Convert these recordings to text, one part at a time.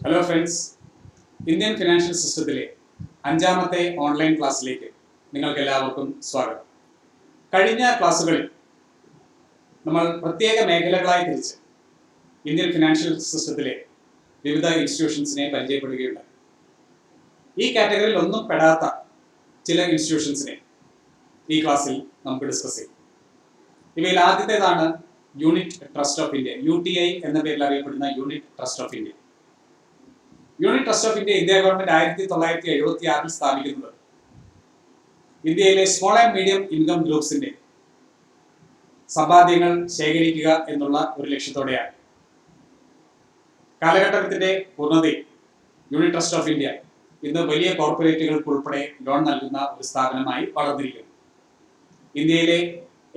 Hello friends, Indian financial സിസ്റ്റത്തിലെ അഞ്ചാമത്തെ online ക്ലാസ്സിലേക്ക് നിങ്ങൾക്ക് എല്ലാവർക്കും സ്വാഗതം. കഴിഞ്ഞ ക്ലാസ്സുകളിൽ നമ്മൾ പ്രത്യേക മേഖലകളായി തിരിച്ച് ഇന്ത്യൻ ഫിനാൻഷ്യൽ സിസ്റ്റത്തിലെ വിവിധ ഇൻസ്റ്റിറ്റ്യൂഷൻസിനെ പരിചയപ്പെടുകയുണ്ടായി. ഈ കാറ്റഗറിയിൽ ഒന്നും പെടാത്ത ചില ഇൻസ്റ്റിറ്റ്യൂഷൻസിനെ ഈ ക്ലാസ്സിൽ നമുക്ക് ഡിസ്കസ് ചെയ്യും. ഇവയിൽ ആദ്യത്തേതാണ് unit trust of India, UTI എന്ന പേരിൽ അറിയപ്പെടുന്ന unit trust of India. Unit trust of India India government 1976 സ്ഥാപിക്കുന്നത് ഇന്ത്യയിലെ സ്മോൾ ആൻഡ് മീഡിയം ഇൻകം ഗ്രൂപ്പ്സിന്റെ സമ്പാദ്യങ്ങൾ ശേഖരിക്കുക എന്നുള്ള ഒരു ലക്ഷ്യത്തോടെയാണ്. കാലഘട്ടത്തിന്റെ പൂർണ്ണതയിൽ യൂണിറ്റ് ട്രസ്റ്റ് ഓഫ് ഇന്ത്യ ഇന്ന് വലിയ കോർപ്പറേറ്റുകൾക്ക് ഉൾപ്പെടെ ലോൺ നൽകുന്ന ഒരു സ്ഥാപനമായി വളർന്നിരിക്കുന്നു. ഇന്ത്യയിലെ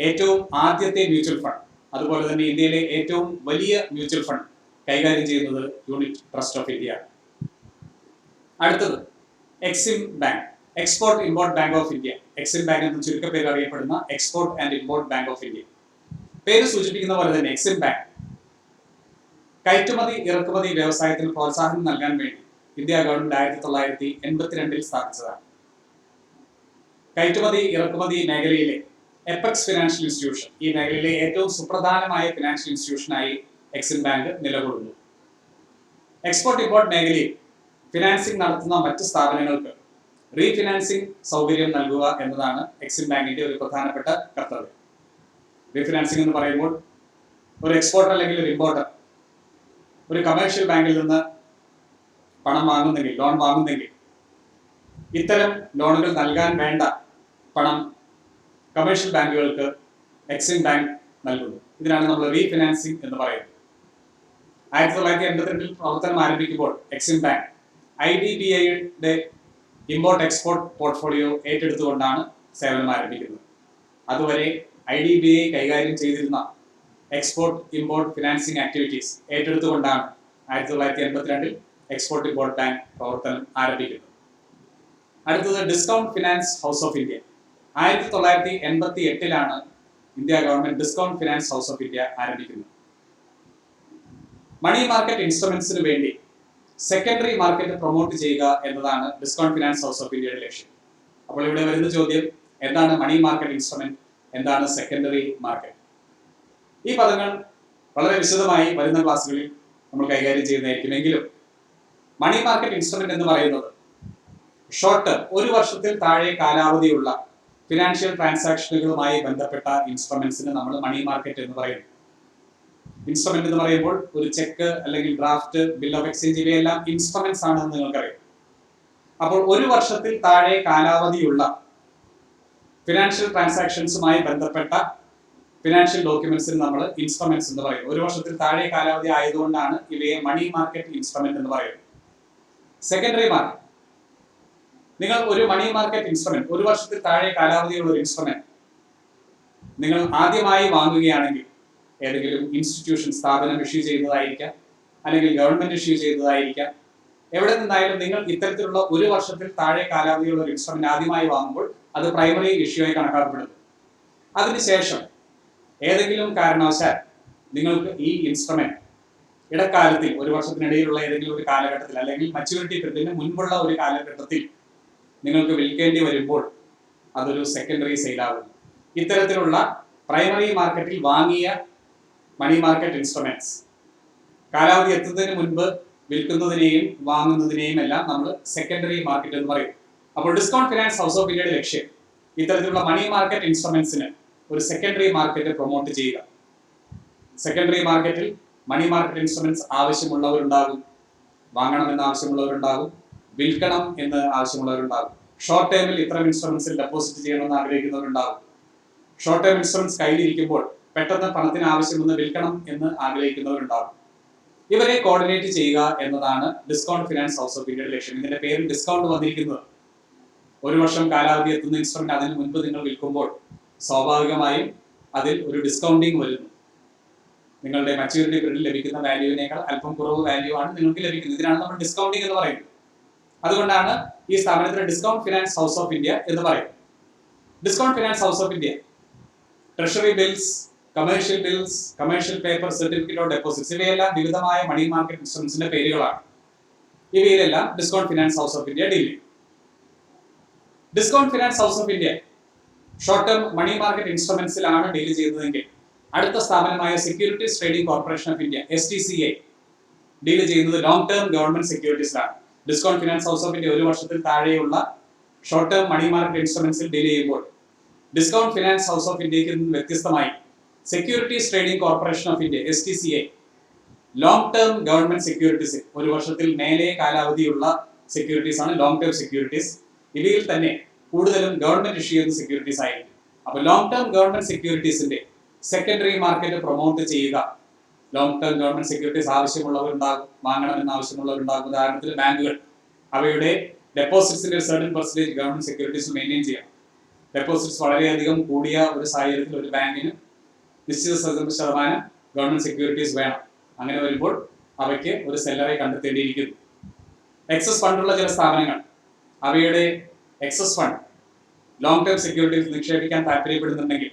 ഏറ്റവും ആദ്യത്തെ മ്യൂച്വൽ ഫണ്ട്, അതുപോലെ തന്നെ ഇന്ത്യയിലെ ഏറ്റവും വലിയ മ്യൂച്വൽ ഫണ്ട് കൈകാര്യം ചെയ്യുന്നത് യൂണിറ്റ് ട്രസ്റ്റ് ഓഫ് ഇന്ത്യ ആണ്. അടുത്തത് Exim bank, export import bank of India. Exim bank എന്ന ചുരുക്കപ്പേര് അറിയപ്പെടുന്ന export and import bank of India. പേര് സൂചിപ്പിക്കുന്ന പോലെ തന്നെ എക്സിം ബാങ്ക് കയറ്റുമതി ഇറക്കുമതി വ്യവസായത്തിന് പ്രോത്സാഹനം നൽകാൻ വേണ്ടി ഇന്ത്യ ഗവൺമെന്റ് 1982 സ്ഥാപിച്ചതാണ്. കയറ്റുമതി ഇറക്കുമതി മേഖലയിലെ എപെക്സ് ഫിനാൻഷ്യൽ ഇൻസ്റ്റിറ്റ്യൂഷൻ, ഈ മേഖലയിലെ ഏറ്റവും സുപ്രധാനമായ ഫിനാൻഷ്യൽ ഇൻസ്റ്റിറ്റ്യൂഷനായി എക്സിം ബാങ്ക് നിലകൊള്ളുന്നു. എക്സ്പോർട്ട് ഇമ്പോർട്ട് മേഖലയിൽ ഫിനാൻസിംഗ് നടത്തുന്ന മറ്റ് സ്ഥാപനങ്ങൾക്ക് റീഫിനാൻസിംഗ് സൗകര്യം നൽകുക എന്നതാണ് എക്സിം ബാങ്കിന്റെ ഒരു പ്രധാനപ്പെട്ട കർത്തവ്യം. റീഫിനാൻസിംഗ് എന്ന് പറയുമ്പോൾ ഒരു എക്സ്പോർട്ടർ അല്ലെങ്കിൽ ഒരു ഇമ്പോർട്ടർ ഒരു കമേഴ്ഷ്യൽ ബാങ്കിൽ നിന്ന് പണം വാങ്ങുന്നെങ്കിൽ, ലോൺ വാങ്ങുന്നെങ്കിൽ, ഇത്തരം ലോണുകൾ നൽകാൻ വേണ്ട പണം കമേഴ്ഷ്യൽ ബാങ്കുകൾക്ക് എക്സിം ബാങ്ക് നൽകുന്നു. ഇതിനാണ് നമ്മൾ റീഫിനാൻസിംഗ് എന്ന് പറയുന്നത്. 1982 പ്രവർത്തനം ആരംഭിക്കുമ്പോൾ എക്സിം ബാങ്ക് IDBIയുടെ ഇമ്പോർട്ട് എക്സ്പോർട്ട് പോർട്ട്ഫോളിയോ ഏറ്റെടുത്തുകൊണ്ടാണ് സേവനം ആരംഭിക്കുന്നത്. അതുവരെ IDBI കൈകാര്യം ചെയ്തിരുന്ന എക്സ്പോർട്ട് ഇമ്പോർട്ട് ഫിനാൻസിംഗ് ആക്ടിവിറ്റീസ് ഏറ്റെടുത്തുകൊണ്ടാണ് 1982 എക്സ്പോർട്ട് ഇമ്പോർട്ട് ബാങ്ക് പ്രവർത്തനം ആരംഭിക്കുന്നത്. അടുത്തത് discount finance house of India. 1988 India government discount finance house of India ആരംഭിക്കുന്നത്. മണി മാർക്കറ്റ് ഇൻസ്ട്രുമെന്റ്സിന് വേണ്ടി സെക്കൻഡറി മാർക്കറ്റ് പ്രൊമോട്ട് ചെയ്യുക എന്നതാണ് ഡിസ്കൗണ്ട് ഫിനാൻസ് ഹൗസ് ഓഫ് ഇന്ത്യയുടെ ലക്ഷ്യം. അപ്പോൾ ഇവിടെ വരുന്ന ചോദ്യം, എന്താണ് മണി മാർക്കറ്റ് ഇൻസ്ട്രുമെന്റ്, എന്താണ് സെക്കൻഡറി മാർക്കറ്റ്? ഈ പദങ്ങൾ വളരെ വിശദമായി വരുന്ന ക്ലാസ്സുകളിൽ നമ്മൾ കൈകാര്യം ചെയ്യുന്നതായിരിക്കും. എങ്കിലും മണി മാർക്കറ്റ് ഇൻസ്ട്രുമെന്റ് എന്ന് പറയുന്നത് ഷോർട്ട് ടേം, ഒരു വർഷത്തിൽ താഴെ കാലാവധിയുള്ള ഫിനാൻഷ്യൽ ട്രാൻസാക്ഷനുകളുമായി ബന്ധപ്പെട്ട ഇൻസ്ട്രുമെന്റ്സിന് നമ്മൾ മണി മാർക്കറ്റ് എന്ന് പറയുന്നു. ഇൻസ്ട്രുമെന്റ് എന്ന് പറയുമ്പോൾ ഒരു ചെക്ക് അല്ലെങ്കിൽ ഡ്രാഫ്റ്റ്, ബിൽ ഓഫ് എക്സ്ചേഞ്ച്, ഇവയെല്ലാം ഇൻസ്ട്രുമെന്റ്സ് ആണെന്ന് നിങ്ങൾക്കറിയാം. അപ്പോൾ ഒരു വർഷത്തിൽ താഴെ കാലാവധിയുള്ള ഫിനാൻഷ്യൽ ട്രാൻസാക്ഷൻസുമായി ബന്ധപ്പെട്ട ഫിനാൻഷ്യൽ ഡോക്യുമെന്റ്സിന് നമ്മൾ ഇൻസ്ട്രുമെന്റ്സ് എന്ന് പറയും. ഒരു വർഷത്തിൽ താഴെ കാലാവധി ആയതുകൊണ്ടാണ് ഇവയെ മണി മാർക്കറ്റ് ഇൻസ്ട്രുമെന്റ് എന്ന് പറയുന്നത്. സെക്കൻഡറി മാർക്കറ്റ്, നിങ്ങൾ ഒരു മണി മാർക്കറ്റ് ഇൻസ്ട്രുമെന്റ്, ഒരു വർഷത്തിൽ താഴെ കാലാവധിയുള്ള ഒരു ഇൻസ്ട്രുമെന്റ് നിങ്ങൾ ആദ്യമായി വാങ്ങുകയാണെങ്കിൽ ഏതെങ്കിലും ഇൻസ്റ്റിറ്റ്യൂഷൻ, സ്ഥാപനം ഇഷ്യൂ ചെയ്യുന്നതായിരിക്കാം, അല്ലെങ്കിൽ ഗവൺമെന്റ് ഇഷ്യൂ ചെയ്യുന്നതായിരിക്കാം. എവിടെ നിന്നായാലും നിങ്ങൾ ഇത്തരത്തിലുള്ള ഒരു വർഷത്തിൽ താഴെ കാലാവധിയുള്ള ഒരു ഇൻസ്ട്രുമെന്റ് ആദ്യമായി വാങ്ങുമ്പോൾ അത് പ്രൈമറി ഇഷ്യൂ ആയി കണക്കാക്കപ്പെടുന്നു. അതിനുശേഷം ഏതെങ്കിലും കാരണവശാൽ നിങ്ങൾക്ക് ഈ ഇൻസ്ട്രുമെന്റ് ഇടക്കാലത്തിൽ, ഒരു വർഷത്തിനിടയിലുള്ള ഏതെങ്കിലും ഒരു കാലഘട്ടത്തിൽ, അല്ലെങ്കിൽ മച്യൂരിറ്റി പീരീഡിന് മുൻപുള്ള ഒരു കാലഘട്ടത്തിൽ നിങ്ങൾക്ക് വിൽക്കേണ്ടി വരുമ്പോൾ അതൊരു സെക്കൻഡറി സെയിലാകുന്നു. ഇത്തരത്തിലുള്ള പ്രൈമറി മാർക്കറ്റിൽ വാങ്ങിയ മണി മാർക്കറ്റ് ഇൻസ്ട്രുമെന്റ്സ് കാലാവധി എത്തുന്നതിന് മുൻപ് വിൽക്കുന്നതിനെയും വാങ്ങുന്നതിനെയും എല്ലാം നമ്മൾ സെക്കൻഡറി മാർക്കറ്റ് എന്ന് പറയും. അപ്പോൾ ഡിസ്കൗണ്ട് ഫിനാൻസ് ഹൗസ് ഓഫ് ഇന്ത്യയുടെ ലക്ഷ്യം ഇത്തരത്തിലുള്ള മണി മാർക്കറ്റ് ഇൻസ്ട്രുമെന്റ്സിന് ഒരു സെക്കൻഡറി മാർക്കറ്റ് പ്രൊമോട്ട് ചെയ്യുക. സെക്കൻഡറി മാർക്കറ്റിൽ മണി മാർക്കറ്റ് ഇൻസ്ട്രുമെന്റ്സ് ആവശ്യമുള്ളവരുണ്ടാകും, വാങ്ങണമെന്ന് ആവശ്യമുള്ളവരുണ്ടാകും, വിൽക്കണം എന്ന് ആവശ്യമുള്ളവരുണ്ടാകും. ഷോർട്ട് ടേമിൽ ഇത്തരം ഇൻസ്ട്രുമെന്റ്സിൽ ഡെപ്പോസിറ്റ് ചെയ്യണമെന്ന് ആഗ്രഹിക്കുന്നവരുണ്ടാകും. ഷോർട്ട് ടേം ഇൻസ്ട്രുമെന്റ്സ് കയ്യിലിരിക്കുമ്പോൾ പെട്ടെന്ന് പണത്തിന് ആവശ്യമെന്ന് വിൽക്കണം എന്ന് ആഗ്രഹിക്കുന്നവരുണ്ടാകും. ഇവരെ കോർഡിനേറ്റ് ചെയ്യുക എന്നതാണ് ഡിസ്കൗണ്ട് ഫിനാൻസ് ഹൗസ് ഓഫ് ഇന്ത്യയുടെ ലക്ഷ്യം. ഇതിന്റെ പേരിൽ ഡിസ്കൗണ്ട് വന്നിരിക്കുന്നത്, ഒരു വർഷം കാലാവധി എത്തുന്ന ഇൻസ്ട്രുമെന്റ് അതിന് മുൻപ് നിങ്ങൾ വിൽക്കുമ്പോൾ സ്വാഭാവികമായും അതിൽ ഒരു ഡിസ്കൗണ്ടിങ് വരുന്നു. നിങ്ങളുടെ മച്യൂരിറ്റി പീരീഡിൽ ലഭിക്കുന്ന വാല്യൂവിനേക്കാൾ അല്പം കുറവ് വാല്യൂ ആണ് നിങ്ങൾക്ക് ലഭിക്കുന്നത്. ഇതിനാണ് നമ്മൾ ഡിസ്കൗണ്ടിങ് എന്ന് പറയുന്നത്. അതുകൊണ്ടാണ് ഈ സ്ഥാപനത്തിന് discount finance house of India എന്ന് പറയുന്നത്. Discount finance house of India treasury bills, commercial bills, commercial paper, certificate of deposits, ഇവയെല്ലാം വിവിധമായ മണി മാർക്കറ്റ് ഇൻസ്ട്രുമെന്റ്സിന്റെ പേരുകളാണ്. ഇവയിലെല്ലാം discount finance house of India deal ചെയ്യും. Discount finance house of India short term money market ഇൻസ്ട്രുമെന്റ്സിലാണ് deal ചെയ്യുന്നതെങ്കിൽ അടുത്ത സ്ഥാപനമായ securities trading corporation of India STCA deal ചെയ്യുന്നത് ലോങ് ടേം ഗവൺമെന്റ് സെക്യൂരിറ്റീസിലാണ്. Discount finance house of India ഒരു വർഷത്തിൽ താഴെയുള്ള ഷോർട്ട് ടേം മണി മാർക്കറ്റ് ഇൻസ്ട്രുമെന്റ്സിൽ ഡീൽ ചെയ്യുമ്പോൾ ഡിസ്കൗണ്ട് ഫിനാൻസ് ഹൗസ് ഓഫ് ഇന്ത്യയിൽ നിന്ന് വ്യത്യസ്തമായി securities trading corporation of India STCA long term government securities ഒരു വർഷത്തിൽ മേലെ കാലാവധിയുള്ള സെക്യൂരിറ്റീസ് ആണ് ലോങ് ടേം സെക്യൂരിറ്റീസ്. ഇവയിൽ തന്നെ കൂടുതലും ഗവൺമെന്റ് ഇഷ്യൂ ചെയ്യുന്ന സെക്യൂരിറ്റീസ് ആയിരിക്കും. അപ്പോൾ ലോങ് ടേം ഗവൺമെന്റ് സെക്യൂരിറ്റീസിന്റെ സെക്കൻഡറി മാർക്കറ്റ് പ്രൊമോട്ട് ചെയ്യുക. ലോങ് ടേം ഗവൺമെന്റ് സെക്യൂരിറ്റീസ് ആവശ്യമുള്ളവരുണ്ടാകും, വാങ്ങണമെന്ന് ആവശ്യമുള്ളവരുണ്ടാകും. ഉദാഹരണത്തിന് ബാങ്കുകൾ അവയുടെ ഡെപ്പോസിറ്റ്സിന്റെ ഒരു certain percentage government securities maintain ചെയ്യണം. ഡെപ്പോസിറ്റ്സ് വളരെയധികം കൂടിയ ഒരു സാഹചര്യത്തിൽ ഒരു ബാങ്കിന് നിശ്ചിത ശതമാനം ഗവൺമെന്റ് സെക്യൂരിറ്റീസ് വേണം. അങ്ങനെ വരുമ്പോൾ അവയ്ക്ക് ഒരു സെല്ലറെ കണ്ടെത്തേണ്ടിയിരിക്കുന്നു. എക്സസ് ഫണ്ടുള്ള ചില സ്ഥാപനങ്ങൾ അവയുടെ excess fund long term securities നിക്ഷേപിക്കാൻ താല്പര്യപ്പെടുന്നുണ്ടെങ്കിൽ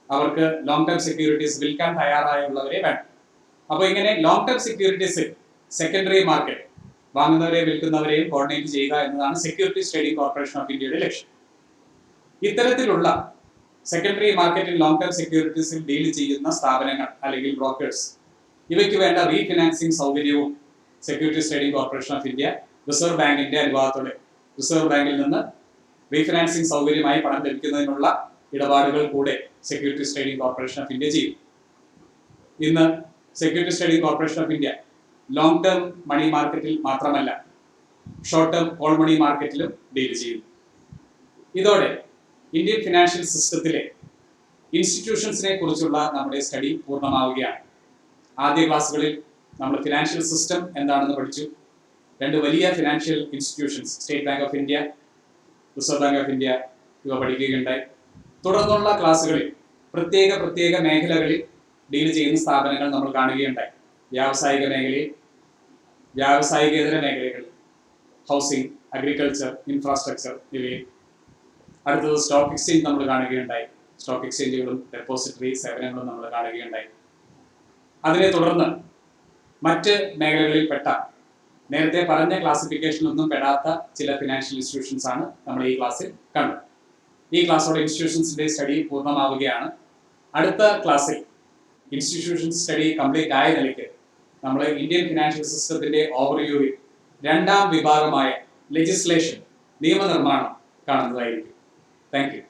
അവർക്ക് ലോങ് ടേം സെക്യൂരിറ്റീസ് വിൽക്കാൻ തയ്യാറായുള്ളവരെ വേണം. അപ്പോൾ ഇങ്ങനെ long term securities secondary market വാങ്ങുന്നവരെയും വിൽക്കുന്നവരെയും കോർഡിനേറ്റ് ചെയ്യുക എന്നതാണ് സെക്യൂരിറ്റീസ് ട്രേഡിംഗ് കോർപ്പറേഷൻ ഓഫ് ഇന്ത്യയുടെ ലക്ഷ്യം. ഇത്തരത്തിലുള്ള സെക്കൻഡറി മാർക്കറ്റിൽ ലോങ് ടേം സെക്യൂരിറ്റീസിൽ ഡീൽ ചെയ്യുന്ന സ്ഥാപനങ്ങൾ അല്ലെങ്കിൽ ബ്രോക്കേഴ്സ് ഇവയ്ക്ക് വേണ്ട റീഫിനാൻസിംഗ് സൗകര്യവും securities trading corporation of India reserve ബാങ്കിന്റെ അനുവാദത്തോടെ റിസർവ് ബാങ്കിൽ നിന്ന് റീഫിനാൻസിംഗ് സൗകര്യമായി പണം ലഭിക്കുന്നതിനുള്ള ഇടപാടുകൾ കൂടെ securities trading corporation of India ചെയ്യും. ഇന്ന് securities trading corporation of India long term money മാർക്കറ്റിൽ മാത്രമല്ല ഷോർട്ട് ടേം ഓൾ മണി മാർക്കറ്റിലും ഡീൽ ചെയ്യുന്നു. ഇതോടെ ഇന്ത്യൻ ഫിനാൻഷ്യൽ സിസ്റ്റത്തിലെ ഇൻസ്റ്റിറ്റ്യൂഷൻസിനെ കുറിച്ചുള്ള നമ്മുടെ സ്റ്റഡി പൂർണ്ണമാവുകയാണ്. ആദ്യ ക്ലാസ്സുകളിൽ നമ്മൾ ഫിനാൻഷ്യൽ സിസ്റ്റം എന്താണെന്ന് പഠിച്ചു. രണ്ട് വലിയ financial institutions state bank of India, reserve bank of India ഇവ പഠിക്കുകയുണ്ടായി. തുടർന്നുള്ള ക്ലാസ്സുകളിൽ പ്രത്യേക മേഖലകളിൽ ഡീൽ ചെയ്യുന്ന സ്ഥാപനങ്ങൾ നമ്മൾ കാണുകയുണ്ടായി. വ്യാവസായിക മേഖലയിൽ, വ്യാവസായികേതര മേഖലകളിൽ, ഹൗസിംഗ്, അഗ്രികൾച്ചർ, ഇൻഫ്രാസ്ട്രക്ചർ ഇവയിൽ. അടുത്തത് സ്റ്റോക്ക് എക്സ്ചേഞ്ച് നമ്മൾ കാണുകയുണ്ടായി. സ്റ്റോക്ക് എക്സ്ചേഞ്ചുകളും ഡെപ്പോസിറ്ററി സേവനങ്ങളും നമ്മൾ കാണുകയുണ്ടായി. അതിനെ തുടർന്ന് മറ്റ് മേഖലകളിൽപ്പെട്ട നേരത്തെ പറഞ്ഞ ക്ലാസിഫിക്കേഷനൊന്നും പെടാത്ത ചില ഫിനാൻഷ്യൽ ഇൻസ്റ്റിറ്റ്യൂഷൻസ് ആണ് നമ്മൾ ഈ ക്ലാസ്സിൽ കണ്ടത്. ഈ ക്ലാസ്സോടെ ഇൻസ്റ്റിറ്റ്യൂഷൻസിന്റെ സ്റ്റഡി പൂർണ്ണമാവുകയാണ്. അടുത്ത ക്ലാസ്സിൽ ഇൻസ്റ്റിറ്റ്യൂഷൻ സ്റ്റഡി കംപ്ലീറ്റ് ആയ നിലയ്ക്ക് നമ്മൾ ഇന്ത്യൻ ഫിനാൻഷ്യൽ സിസ്റ്റത്തിന്റെ ഓവർവ്യൂവിൽ രണ്ടാം വിഭാഗമായ ലെജിസ്ലേഷൻ, നിയമനിർമ്മാണം കാണുന്നതായിരിക്കും. Thank you.